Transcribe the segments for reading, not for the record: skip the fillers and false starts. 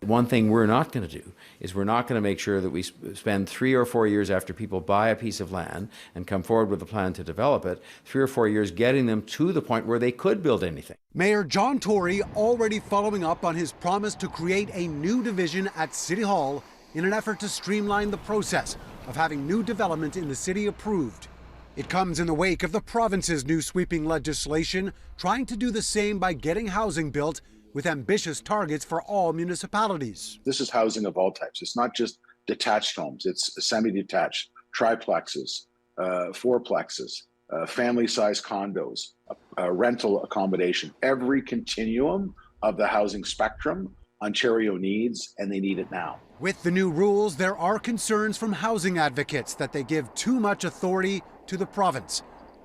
One thing we're not going to do is we're not going to make sure that we spend 3 or 4 years after people buy a piece of land and come forward with a plan to develop it, 3 or 4 years getting them to the point where they could build anything. Mayor John Tory already following up on his promise to create a new division at City Hall in an effort to streamline the process of having new development in the city approved. It comes in the wake of the province's new sweeping legislation trying to do the same by getting housing built with ambitious targets for all municipalities. This is housing of all types. It's not just detached homes. It's semi-detached, triplexes, fourplexes, family-sized condos, rental accommodation. Every continuum of the housing spectrum Ontario needs, and they need it now. With the new rules, there are concerns from housing advocates that they give too much authority to the province.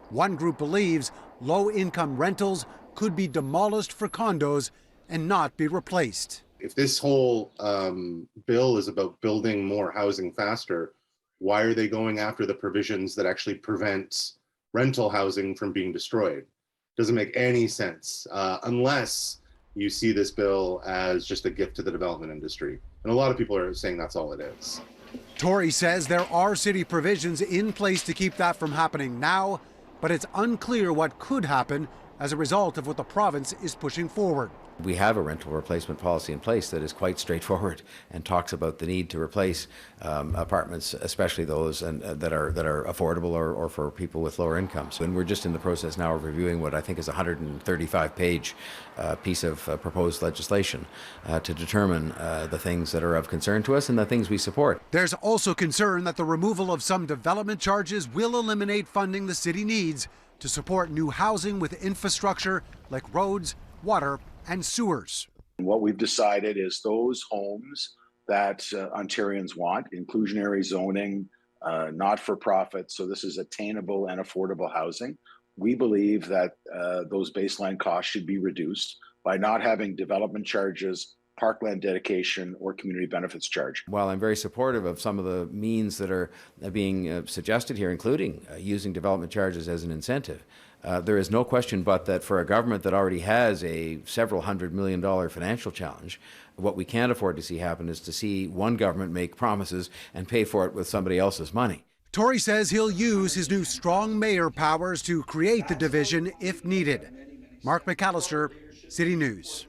One group believes low-income rentals could be demolished for condos and not be replaced. If this whole bill is about building more housing faster, why are they going after the provisions that actually prevent rental housing from being destroyed? Doesn't make any sense unless you see this bill as just a gift to the development industry. And a lot of people are saying that's all it is. Tory says there are city provisions in place to keep that from happening now, but it's unclear what could happen as a result of what the province is pushing forward. We have a rental replacement policy in place that is quite straightforward and talks about the need to replace apartments, especially those that are affordable or for people with lower incomes. And we're just in the process now of reviewing what I think is a 135-page piece of proposed legislation to determine the things that are of concern to us and the things we support. There's also concern that the removal of some development charges will eliminate funding the city needs to support new housing with infrastructure like roads, water, and sewers. What we've decided is those homes that Ontarians want, inclusionary zoning, not-for-profit, so this is attainable and affordable housing. We believe that those baseline costs should be reduced by not having development charges, parkland dedication, or community benefits charge. While I'm very supportive of some of the means that are being suggested here, including using development charges as an incentive, there is no question but that for a government that already has a several $100 million financial challenge, what we can't afford to see happen is to see one government make promises and pay for it with somebody else's money. Tory says he'll use his new strong mayor powers to create the division if needed. Mark McAllister, City News.